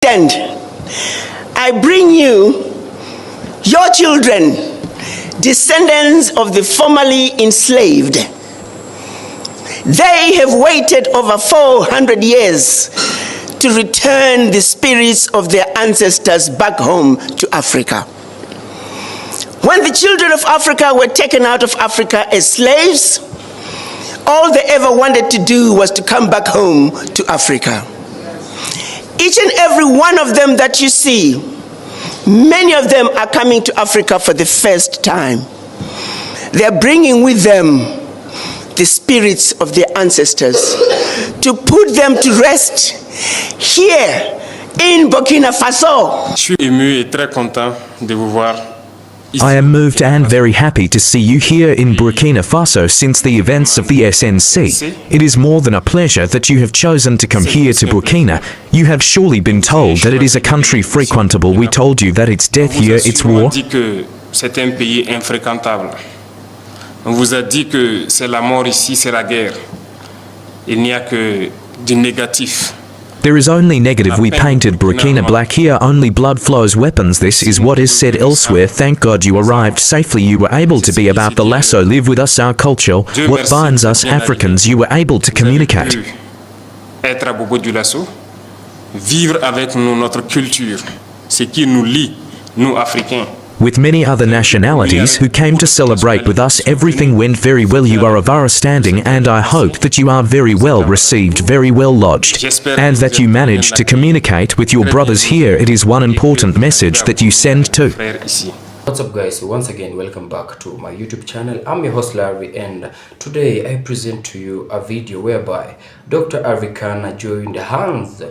I bring you your children, descendants of the formerly enslaved. They have waited over 400 years to return the spirits of their ancestors back home to Africa. When the children of Africa were taken out of Africa as slaves, all they ever wanted to do was to come back home to Africa. Each and every one of them that you see, many of them are coming to Africa for the first time. They are bringing with them the spirits of their ancestors to put them to rest here in Burkina Faso. Je suis ému et très content de vous voir. I am moved and very happy to see you here in Burkina Faso since the events of the SNC. It is more than a pleasure that you have chosen to come here to Burkina. You have surely been told that it is a country frequentable. We told you that it's death here, it's war. On vous a dit que c'est un pays infréquentable. On vous a dit que c'est la mort ici, c'est la guerre. Il n'y a que du négatif. There is only negative. We painted Burkina black here, only blood flows, weapons. This is what is said elsewhere. Thank God you arrived safely. You were able to be about the lasso, live with us, our culture, what binds us Africans. You were able to communicate. Être à propos du lasso, vivre avec nous notre culture, ce qui nous lie, nous Africains. With many other nationalities who came to celebrate with us, everything went very well. You are of our standing, and I hope that you are very well received, very well lodged, and that you managed to communicate with your brothers here. It is one important message that you send too. What's up guys, once again welcome back to my YouTube channel. I'm your host Larry, and today I present to you a video whereby Dr. Africana joined hands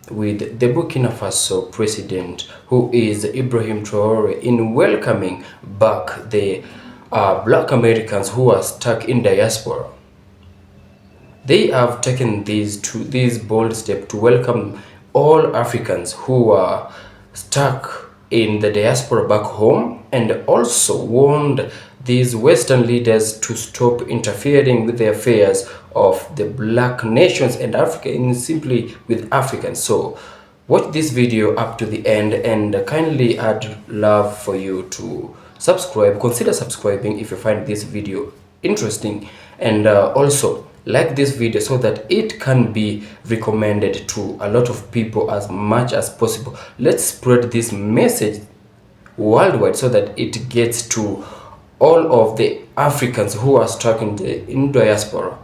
with the Burkina Faso president, who is Ibrahim Traore, in welcoming back the black Americans who are stuck in diaspora. They have taken these bold steps to welcome all Africans who are stuck in the diaspora back home, and also warned these Western leaders to stop interfering with the affairs of the black nations and Africa, and simply with Africans. So watch this video up to the end, and kindly I'd love for you to subscribe. Consider subscribing if you find this video interesting, and also like this video so that it can be recommended to a lot of people as much as possible. Let's spread this message worldwide so that it gets to all of the Africans who are stuck in diaspora.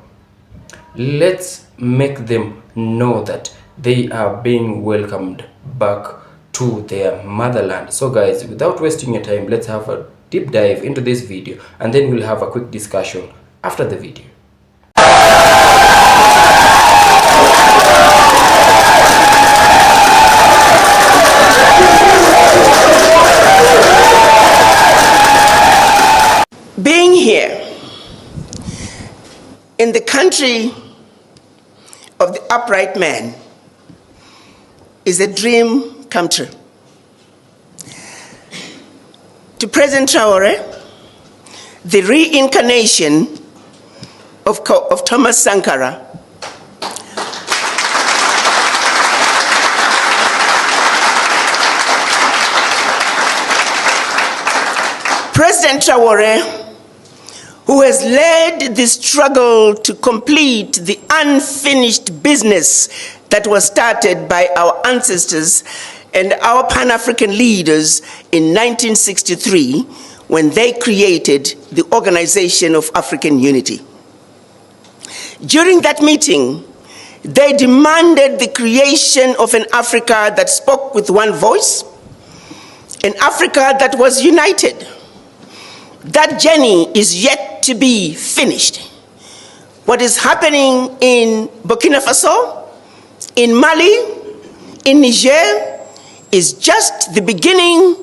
Let's make them know that they are being welcomed back to their motherland. So guys, without wasting your time, let's have a deep dive into this video, and then we'll have a quick discussion after the video. Being here in the country of the upright man is a dream come true. To President Traore, the reincarnation of Thomas Sankara, President Traore, who has led the struggle to complete the unfinished business that was started by our ancestors and our Pan-African leaders in 1963 when they created the Organization of African Unity. During that meeting, they demanded the creation of an Africa that spoke with one voice, an Africa that was united. That journey is yet to be finished. What is happening in Burkina Faso, in Mali, in Niger, is just the beginning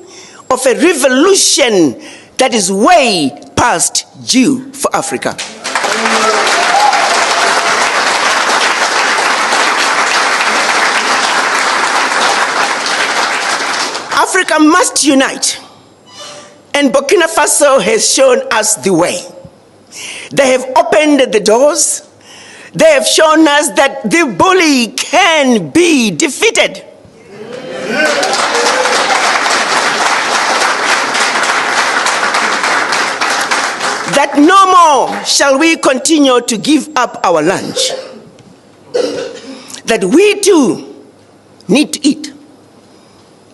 of a revolution that is way past due for Africa. Africa must unite. And Burkina Faso has shown us the way. They have opened the doors. They have shown us that the bully can be defeated. that no more shall we continue to give up our lunch, that we too need to eat.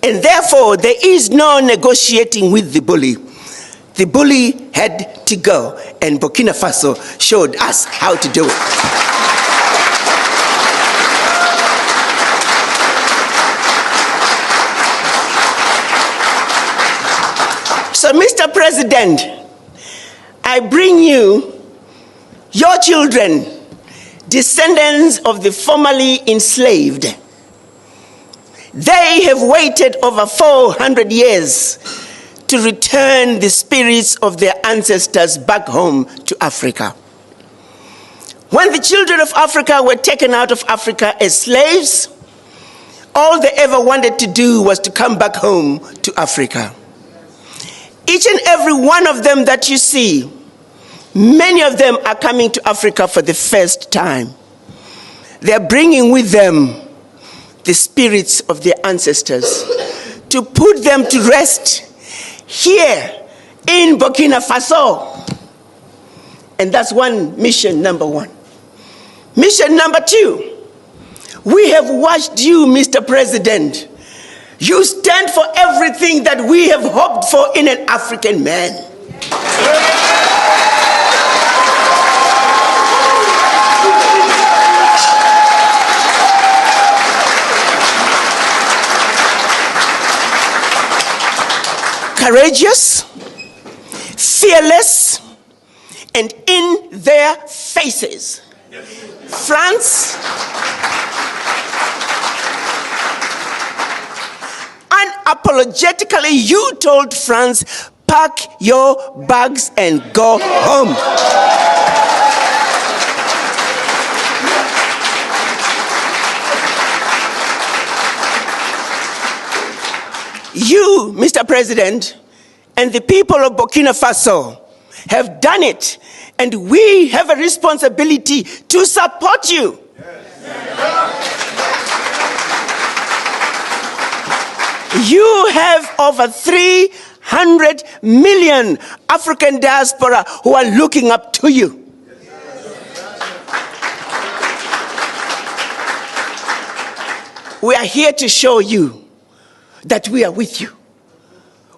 And therefore, there is no negotiating with the bully. The bully had to go, and Burkina Faso showed us how to do it. So, Mr. President, I bring you your children, descendants of the formerly enslaved. They have waited over 400 years to return the spirits of their ancestors back home to Africa. When the children of Africa were taken out of Africa as slaves, all they ever wanted to do was to come back home to Africa. Each and every one of them that you see, many of them are coming to Africa for the first time. They are bringing with them the spirits of their ancestors to put them to rest here in Burkina Faso. And that's mission number one. Mission number two, we have watched you, Mr. President. You stand for everything that we have hoped for in an African man. Courageous, fearless, and in their faces. France, unapologetically, you told France, pack your bags and go home. You, Mr. President, and the people of Burkina Faso have done it, and we have a responsibility to support you. You have over 300 million African diaspora who are looking up to you. We are here to show you that we are with you.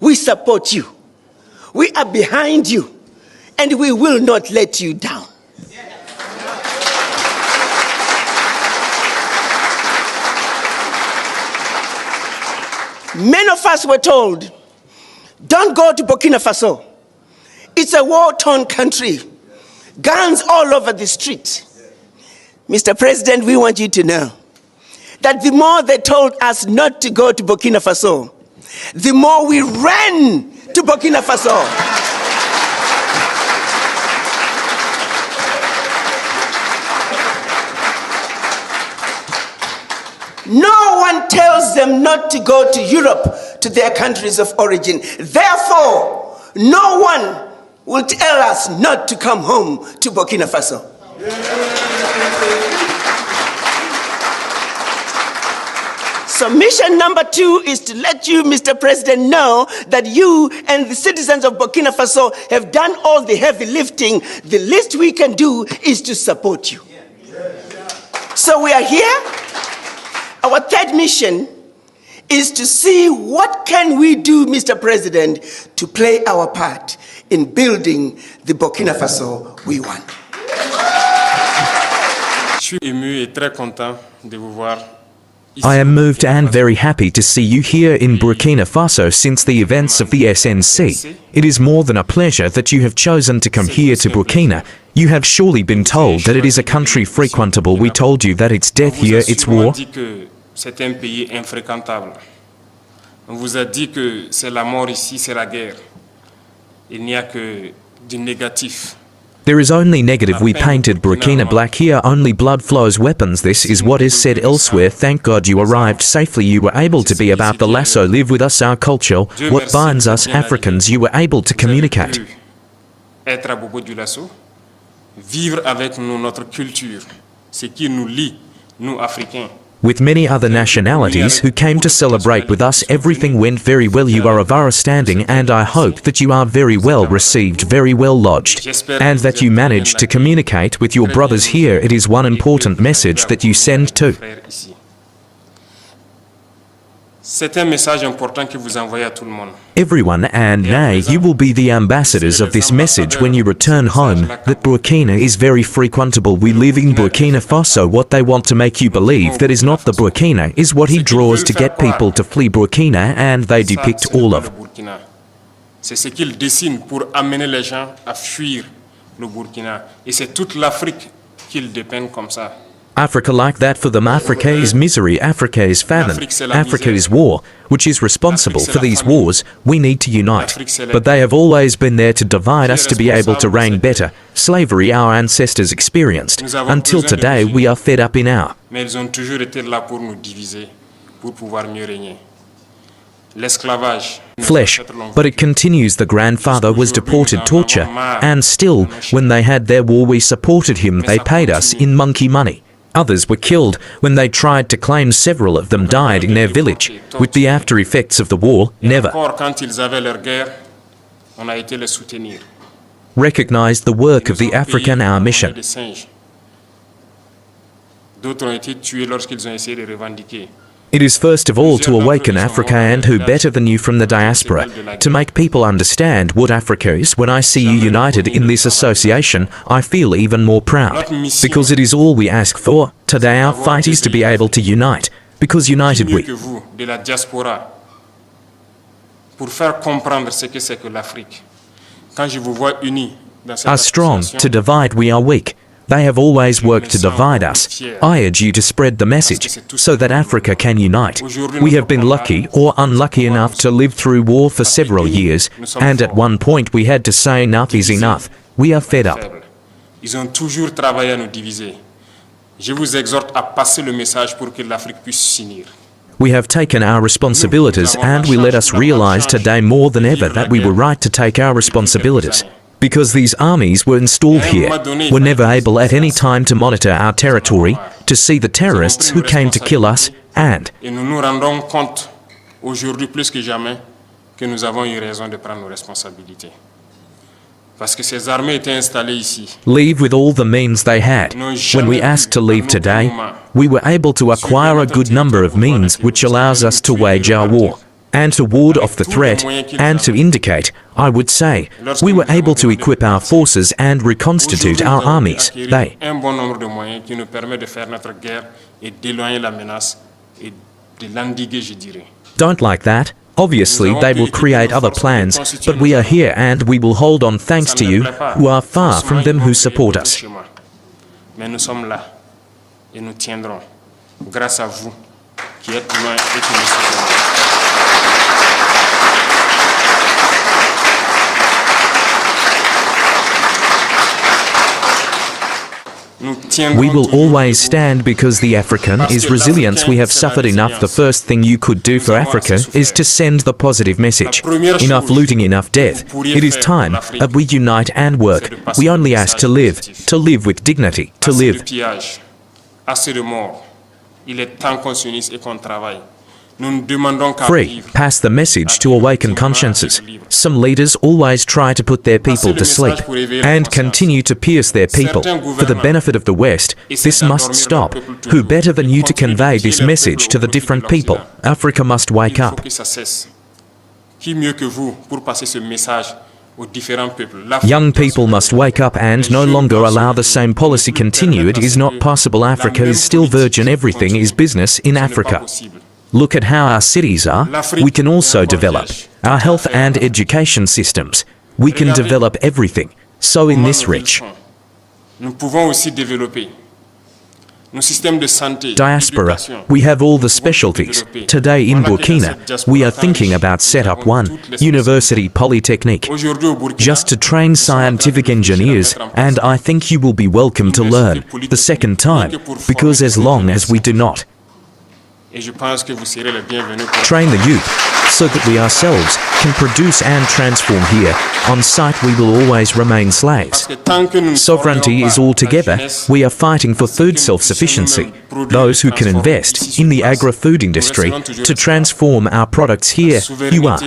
We support you. We are behind you. And we will not let you down. Many of us were told, don't go to Burkina Faso. It's a war-torn country. Guns all over the street. Mr. President, we want you to know that the more they told us not to go to Burkina Faso, the more we ran to Burkina Faso. No one tells them not to go to Europe, to their countries of origin. Therefore, no one will tell us not to come home to Burkina Faso. So mission number two is to let you, Mr. President, know that you and the citizens of Burkina Faso have done all the heavy lifting. The least we can do is to support you. So we are here. Our third mission is to see what can we do, Mr. President, to play our part in building the Burkina Faso we want. Je suis ému et très content de vous voir. I am moved and very happy to see you here in Burkina Faso since the events of the SNC. It is more than a pleasure that you have chosen to come here to Burkina. You have surely been told that it is a country frequentable. We told you that it's death here, it's war. C'est un pays infréquentable. On vous a dit que c'est la mort ici, c'est la guerre. Il n'y a que du négatif. There is only negative. We painted Burkina black here, only blood flows, weapons. This is what is said elsewhere. Thank God you arrived safely. You were able to be about the lasso, live with us, our culture. What binds us Africans, you were able to communicate. Être à propos du lasso, vivre avec nous notre culture, ce qui nous lie, nous Africains. with many other nationalities who came to celebrate with us. Everything went very well. You are of our standing, and I hope that you are very well received, very well lodged, and that you managed to communicate with your brothers here. It is one important message that you send to. C'est un message important que vous envoyez à tout le monde. Everyone, and nay, you will be the ambassadors of this message when you return home, that Burkina is very frequentable. We live in Burkina Faso. What they want to make you believe that is not the Burkina is what he draws to get people to flee Burkina, and they depict all of. C'est ce qu'il dessine pour amener les gens à fuir le Burkina. Et c'est toute l'Afrique qu'il dépeint comme ça. Africa like that for them. Africa is misery, Africa is famine, Africa is war, which is responsible for these wars. We need to unite. But they have always been there to divide us to be able to reign better. Slavery our ancestors experienced. Until today we are fed up in our. Mais ils ont toujours été là pour nous diviser, pour pouvoir mieux régner. L'esclavage. Flesh, but it continues. The grandfather was deported, torture, and still, when they had their war we supported him. They paid us in monkey money. Others were killed when they tried to claim. Several of them died in their village. With the after effects of the war, never recognized the work of the African, our mission. It is first of all to awaken Africa, and who better than you from the diaspora, to make people understand what Africa is. When I see you united in this association, I feel even more proud, because it is all we ask for. Today our fight is to be able to unite, because united we de la diaspora pour faire comprendre ce que c'est que l'Afrique. Quand je vous vois unis dans cette are strong. To divide we are weak. They have always worked to divide us. I urge you to spread the message, so that Africa can unite. We have been lucky or unlucky enough to live through war for several years, and at one point we had to say enough is enough. We are fed up. Ils ont toujours travaillé à nous diviser. Je vous exhorte à passer le message pour que l'Afrique puisse s'unir. We have taken our responsibilities, and we let us realize today more than ever that we were right to take our responsibilities. Because these armies were installed here, were never able at any time to monitor our territory, to see the terrorists who came to kill us, and Et nous nous rendons compte aujourd'hui plus que jamais que nous avons eu raison de prendre nos responsabilités. Parce que ces armées étaient installées ici. leave with all the means they had. When we asked to leave today, we were able to acquire a good number of means which allows us to wage our war, and to ward off the threat, and to indicate, I would say, we were able to equip our forces and reconstitute our armies. They un bon nombre de moyens qui nous permettent de faire notre guerre et d'éloigner la menace et de l'endiguer, je dirais. don't like that. Obviously, they will create other plans, but we are here and we will hold on thanks to you, who are far from them who support us. Mais nous sommes là et nous tiendrons grâce à vous qui êtes loin et qui nous soutenez. We will always stand because the African is resilience. We have suffered enough. The first thing you could do for Africa is to send the positive message. Enough looting, enough death. It is time that we unite and work. We only ask to live with dignity, to live. Assez de morts. Il est temps qu'on s'unisse et qu'on travaille. Nous ne demandons qu'à Free. vivre. Pass the message to awaken consciences. Some leaders always try to put their people to sleep and continue to pierce their people for the benefit of the West. This must stop. Who better than you to convey this message to the different people? Africa must wake Il faut up. que ça cesse. Qui mieux que vous pour passer ce message aux différents peuples? L'Afrique Young doit people se must wake up and no longer allow the same policy continue. It is not possible. Africa is still virgin. Everything is business in Ce n'est pas Africa. possible. Look at how our cities are. We can also develop our health and education systems. We can develop everything. So in this rich Nous pouvons aussi développer nos systèmes de santé, diaspora, d'éducation. we have all the specialties. Today in Burkina, we are thinking about set up one university polytechnic Aujourd'hui au Burkina, just to train scientific engineers, and I think you will be welcome to learn the second time, because as long as we do not et je pense que vous serez les bienvenus pour train the youth, so that we ourselves can produce and transform here. On site we will always remain slaves. Sovereignty is all together. We are fighting for food self-sufficiency. Those who can invest in the agri-food industry to transform our products here, you are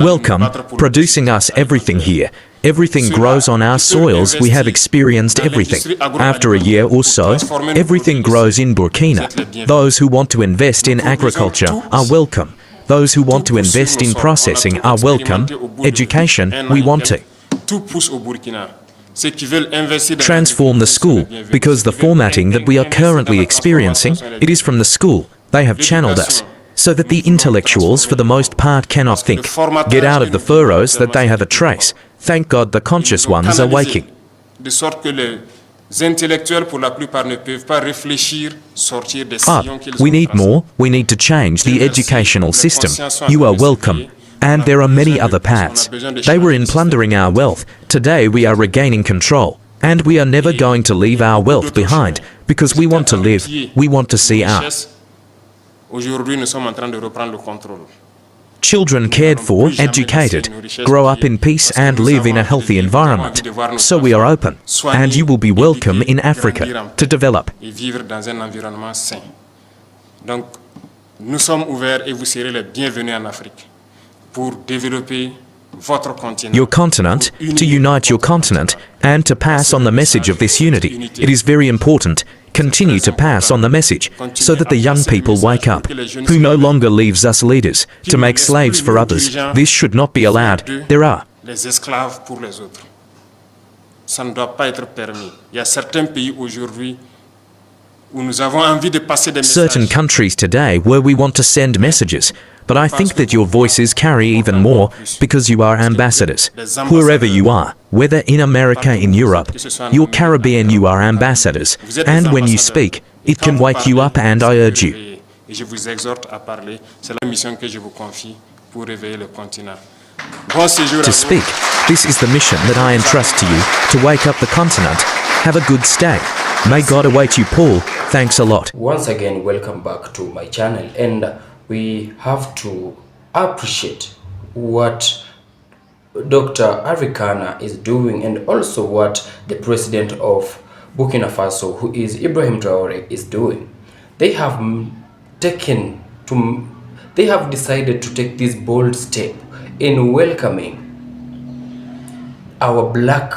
welcome, producing us everything here. Everything grows on our soils. We have experienced everything. After a year or so, everything grows in Burkina. Those who want to invest in agriculture are welcome. Those who want to invest in processing are welcome. Education, we want to transform the school, because the formatting that we are currently experiencing, it is from the school. They have channeled us, so that the intellectuals for the most part cannot think, get out of the furrows that they have a trace. Thank God the conscious ones are waking. We need more. We need to change the educational system. You are welcome. And there are many other paths. They were in plundering our wealth. Today we are regaining control. And we are never going to leave our wealth behind, because we want to live. We want to see our children cared for, educated, grow up in peace and live in a healthy environment. So we are open, and you will be welcome in Africa to develop. Donc, nous sommes ouverts et vous serez les bienvenus en Afrique pour développer votre continent. Your continent, to unite your continent, and to pass on the message of this unity. It is very important. Continue to pass on the message, so that the young people wake up, who no longer leaves us leaders, to make slaves for others. This should not be allowed. There are les esclaves pour les autres. Ça ne doit pas être permis. Il y a certains pays aujourd'hui où nous avons envie de passer des messages. certain countries today where we want to send messages, but I think that your voices carry even more because you are ambassadors. Wherever you are, whether in America, in Europe, your Caribbean, you are ambassadors. And when you speak, it can wake you up, and I urge you Je vous exhorte à parler. C'est la mission que je vous confie pour réveiller le continent. Bon séjour to speak. This is the mission that I entrust to you, to wake up the continent. Have a good stay. May God await you, Paul. Thanks a lot. Once again, welcome back to my channel, and we have to appreciate what Dr. Arikana is doing, and also what the president of Burkina Faso, who is Ibrahim Traore, is doing. They have decided to take this bold step in welcoming our black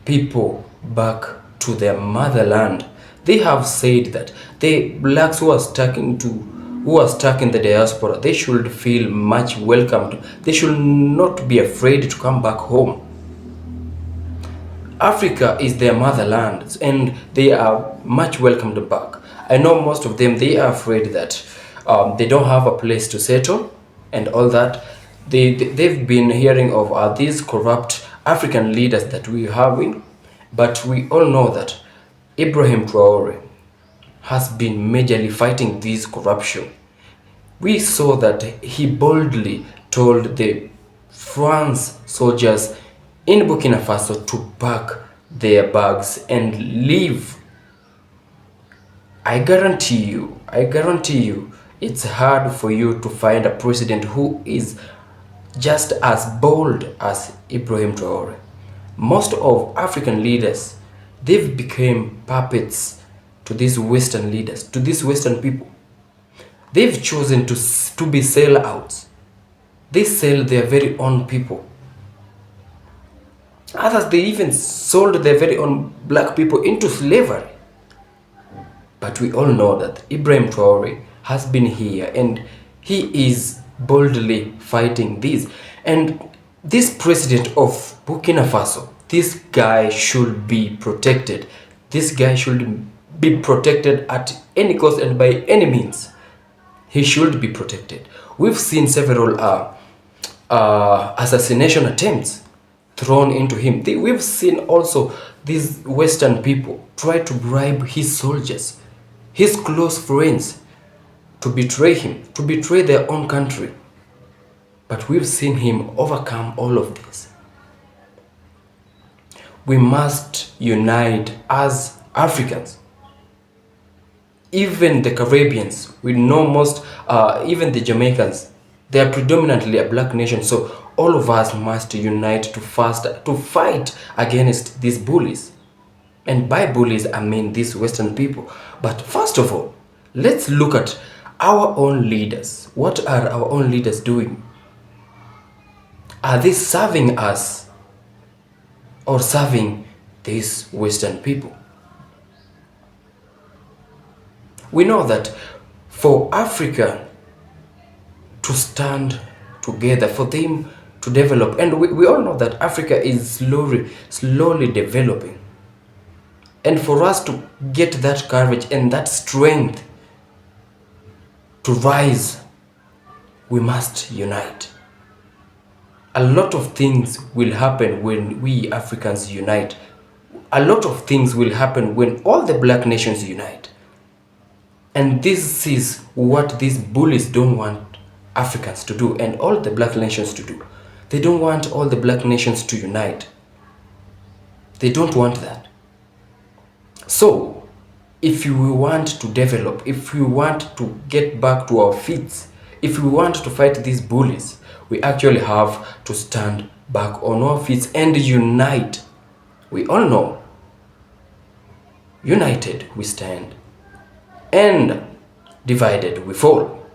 people back to their motherland. They have said that the blacks who are stuck in the diaspora, they should feel much welcomed. They should not be afraid to come back home. Africa is their motherland, and they are much welcomed back. I know most of them, they are afraid that they don't have a place to settle and all that. They've been hearing of these corrupt African leaders that we're having, but we all know that Ibrahim Traore has been majorly fighting this corruption. We saw that he boldly told the France soldiers in Burkina Faso to pack their bags and leave. I guarantee you, it's hard for you to find a president who is just as bold as Ibrahim Traore. Most of African leaders, they've become puppets to these Western leaders, to these Western people. They've chosen to be sellouts. They sell their very own people. Others, they even sold their very own black people into slavery. But we all know that Ibrahim Traore has been here, and he is boldly fighting this. And this president of Burkina Faso, this guy should be protected. This guy should be protected at any cost and by any means. He should be protected. We've seen several assassination attempts thrown into him. We've seen also these Western people try to bribe his soldiers, his close friends, to betray him, to betray their own country. But we've seen him overcome all of this. We must unite as Africans. even the Caribbeans, we know most, even the Jamaicans, they are predominantly a black nation. So all of us must unite to fight against these bullies. And by bullies, I mean these Western people. But first of all, let's look at our own leaders. What are our own leaders doing? Are they serving us or serving these Western people? We know that for Africa to stand together, for them to develop, and we all know that Africa is slowly developing. And for us to get that courage and that strength to rise, we must unite. A lot of things will happen when we Africans unite. A lot of things will happen when all the black nations unite. And this is what these bullies don't want Africans to do and all the black nations to do. They don't want all the black nations to unite. They don't want that. So, if we want to develop, if we want to get back to our feet, if we want to fight these bullies, we actually have to stand back on our feet and unite. We all know, united we stand, and divided we fall.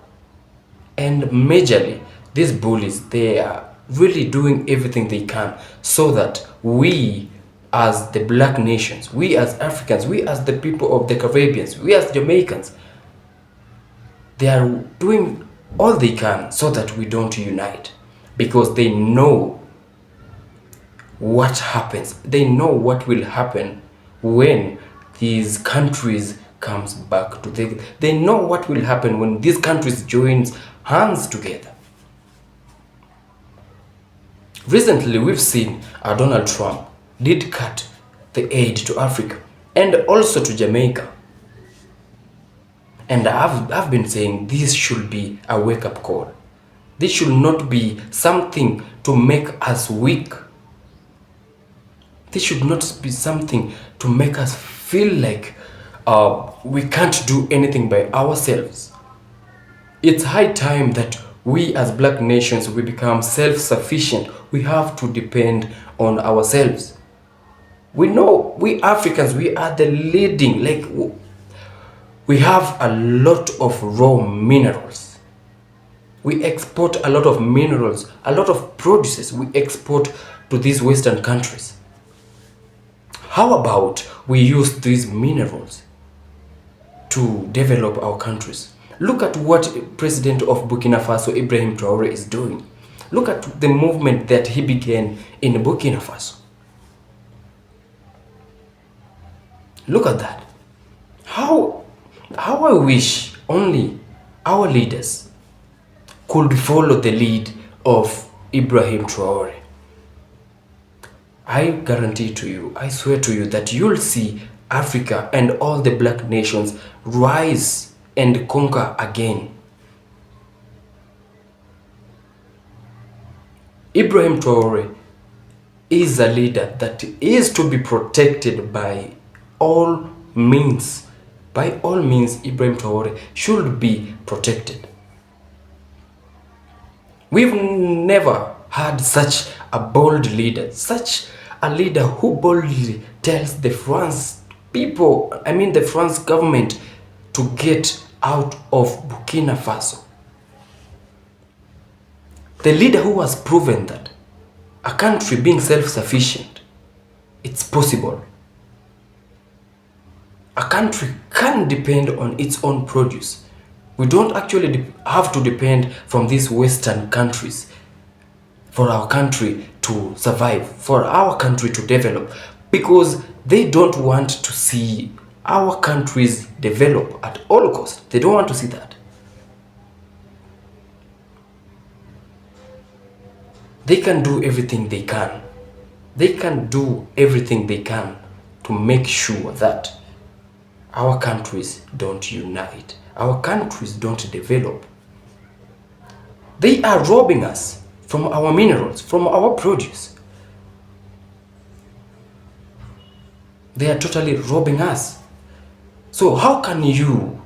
And majorly, these bullies, they are really doing everything they can so that we as the black nations, we as Africans, we as the people of the Caribbeans, we as Jamaicans, they are doing all they can so that we don't unite, because they know what happens. They know what will happen when these countries comes back to they know what will happen when these countries joins hands together. Recently, we've seen Donald Trump did cut the aid to Africa and also to Jamaica. And I've been saying this should be a wake-up call. This should not be something to make us weak. This should not be something to make us feel like we can't do anything by ourselves. It's high time that we as black nations, we become self-sufficient. We have to depend on ourselves. We know we Africans, we are the leading, like we have a lot of raw minerals. We export a lot of minerals, a lot of produces we export to these Western countries. How about we use these minerals to develop our countries? Look at what President of Burkina Faso, Ibrahim Traore, is doing. Look at the movement that he began in Burkina Faso. Look at that. How I wish only our leaders could follow the lead of Ibrahim Traore. I guarantee to you, I swear to you that you'll see Africa and all the black nations rise and conquer again. Ibrahim Traore is a leader that is to be protected by all means. By all means, Ibrahim Traore should be protected. We've never had such a bold leader, such a leader who boldly tells the France people, the France government, to get out of Burkina Faso. The leader who has proven that a country being self-sufficient, it's possible. A country can depend on its own produce. We don't actually have to depend from these Western countries for our country to survive, for our country to develop, because they don't want to see our countries develop at all costs. They don't want to see that. They can do everything they can. They can do everything they can to make sure that our countries don't unite, our countries don't develop. They are robbing us from our minerals, from our produce. They are totally robbing us. So how can you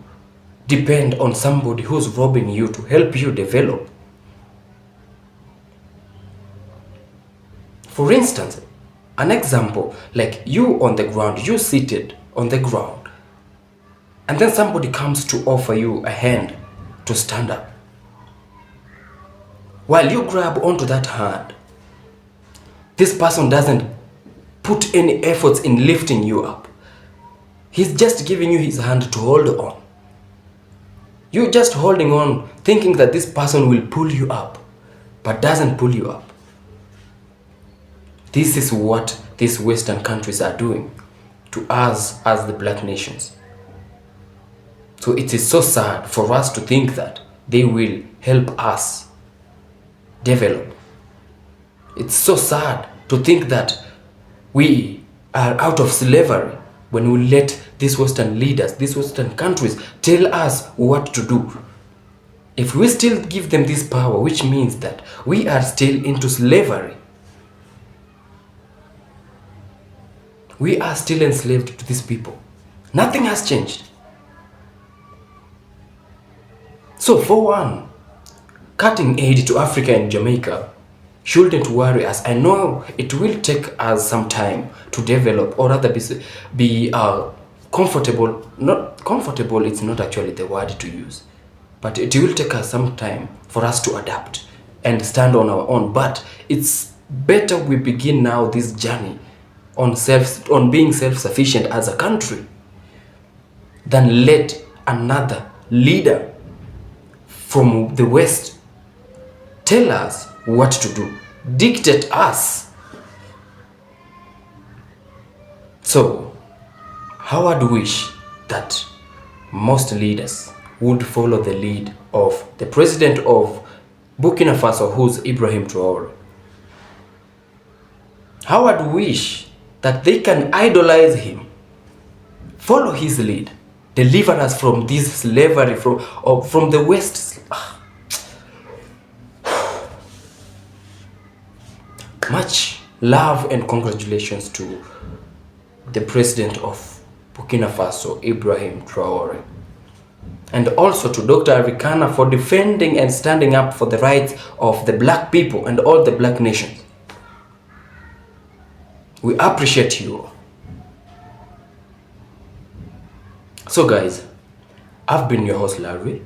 depend on somebody who's robbing you to help you develop. For instance, an example, like you on the ground, you seated on the ground, and then somebody comes to offer you a hand to stand up. While you grab onto that hand, this person doesn't put any efforts in lifting you up. He's just giving you his hand to hold on. You're just holding on, thinking that this person will pull you up, but doesn't pull you up. This is what these Western countries are doing to us as the black nations. So it is so sad for us to think that they will help us develop. It's so sad to think that we are out of slavery when we let these Western leaders, these Western countries tell us what to do. If we still give them this power, which means that we are still into slavery. We are still enslaved to these people. Nothing has changed. So for one, cutting aid to Africa and Jamaica shouldn't worry us. I know it will take us some time to develop, or rather be comfortable. Not comfortable, it's not actually the word to use, but it will take us some time for us to adapt and stand on our own. But it's better we begin now this journey on being self-sufficient as a country than let another leader from the West tell us what to do, dictate us. So, how I'd wish that most leaders would follow the lead of the president of Burkina Faso, who's Ibrahim Traore. How I'd wish that they can idolize him, follow his lead, deliver us from this slavery, from the West. Much love and congratulations to the president of Burkina Faso, Ibrahim Traore. And also to Dr. Arikana for defending and standing up for the rights of the black people and all the black nations. We appreciate you. So guys, I've been your host Larry.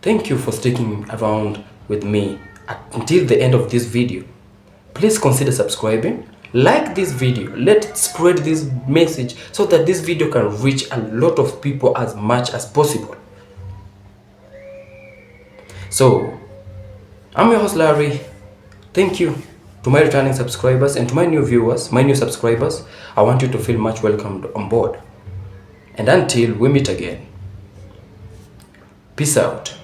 Thank you for sticking around with me until the end of this video. Please consider subscribing, like this video, let's spread this message so that this video can reach a lot of people as much as possible. So, I'm your host Larry. Thank you to my returning subscribers, and to my new viewers, my new subscribers. I want you to feel much welcomed on board. And until we meet again, peace out.